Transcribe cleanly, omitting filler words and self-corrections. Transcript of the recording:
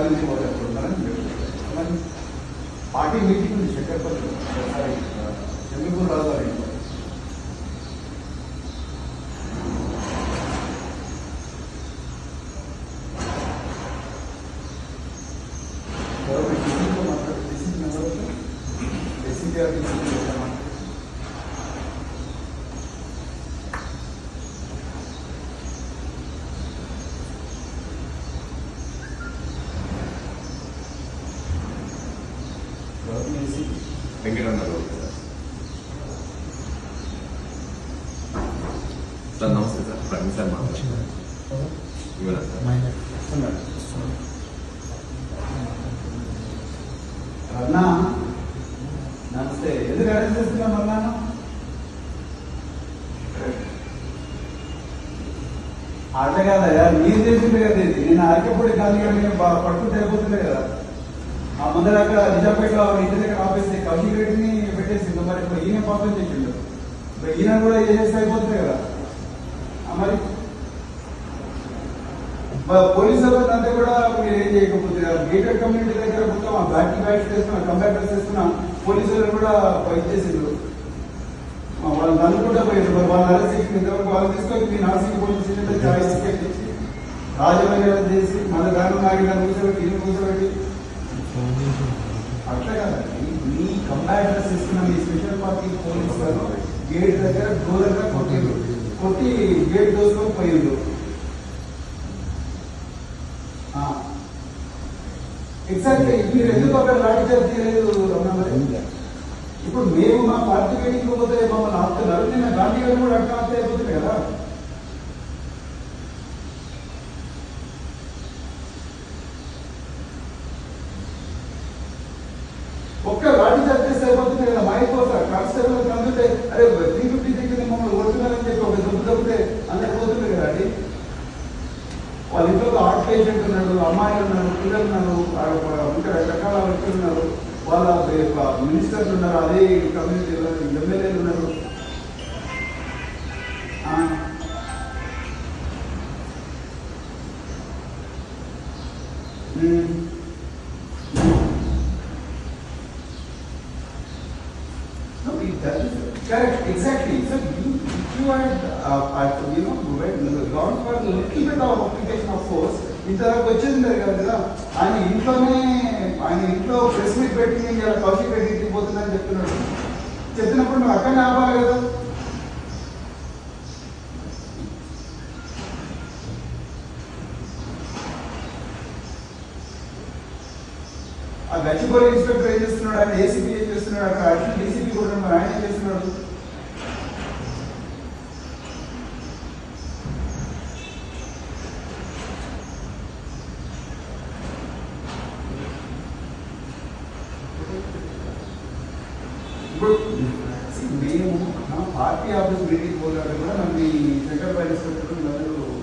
నుంచి పోతారు party meeting ఉంది చక్రపల్లి ఒకసారి చంద్రపూర్ రాజు గారి వెంకటరమణ సార్ నమస్తే సార్ ప్రవీణ్ సార్ మాట్లాడుతున్నారు అన్నా నమస్తే ఎందుకు అరెస్ట్ చేస్తున్నాం అన్నా అట్లా కాదయా మీరు చేసింది కదా ఇది నేను అరకెప్పుడు ఖాళీగా పట్టుకుంటే అయిపోతుండే కదా ఆ ముందర అక్కడ నిజాంపేటలో ఇంటి దగ్గర ఆపేసి కౌశిక్ రెడ్డిని పెట్టేసింది మరి ఇప్పుడు ఈయన పాపం చేసిండు ఇప్పుడు ఈయన కూడా చేస్తే అయిపోతుంది కదా మరి పోలీసులు అంతా కూడా మీరు ఏం చేయకపోతే గేటెడ్ కమ్యూనిటీ దగ్గర మొత్తం ఆ బ్యాట్స్ చేస్తున్నా కంప్యూటర్స్ చేస్తున్నా పోలీసులు కూడా ఇచ్చేసిండ్రు వాళ్ళని అనుకుంటా పోయారు వాళ్ళని అరెస్ట్ చేసి ఇంతవరకు వాళ్ళు తీసుకొని మీ Nashik police station choice ticket ఇచ్చి రాజమండ్రి చేసి మన దాని నాగిన కూర్చోబెట్టి ఇల్లు కూర్చోబెట్టి అట్లా కదండి మీ కంపారిటర్స్ ఇస్తున్న మీ స్పెషల్ పార్టీ పోలీసులను గేట్ దగ్గర డోర్ దగ్గర కొట్టి గేట్ దోసుకొని పోయిండు ఎగ్జాక్ట్లీ మీరు ఎందుకు అక్కడ లాఠీ చార్జ్ చేయలేదు రమణ ఇప్పుడు మేము మా పార్టీ మీటింగ్ పోతే మమ్మల్ని ఆపుతున్నారు నేను గాంధీ గారు కూడా అట్లా ఆప్తే అయిపోతుంది కదా ఒక్క లాఠీ చార్జ్ చేస్తే అయిపోతుంది కదా మా అయిపోతారు కానిస్టేబుల్ అందుతే అరే 350 దగ్గర మమ్మల్ని ఓడుతున్నారని చెప్పి ఒక దెబ్బ దొబ్బితే అందరికి పోతుంది కదా అండి వాళ్ళ ఇంట్లో హార్ట్ పేషెంట్ ఉన్నాడు అమ్మాయిలు ఉన్నారు పిల్లలు ఉన్నారు ఇంకా రకరకాల వ్యక్తులు ఉన్నారు వాళ్ళ మినిస్టర్లు ఉన్నారు అదే కమ్యూనిటీలో ఎమ్మెల్యేలు ఉన్నారు Correct, exactly. So you had gone for a little bit of application of force. ఇంతవరకు వచ్చింది కదా ఆయన ఇంట్లో ప్రెస్ మీట్ పెట్టి ఇలా కౌశిక్ రెడ్డి ఇంటికి పోతుందని చెప్తున్నప్పుడు నువ్వు అక్కడనే ఆపాలి కదా ఆ గచ్చిబౌలి ఇన్స్పెక్టర్ ఏం చేస్తున్నాడు ఆయన ఏసీపీ ఏం చేస్తున్నాడు అక్కడ అడిషనల్ డీసీపీ కూడా మరి ఆయన ఏం చేస్తున్నాడు ఇప్పుడు మేము పార్టీ ఆఫీస్ మీటింగ్ పోతాడు కూడా నన్ను సెంట్రల్ ఇన్స్పెక్టర్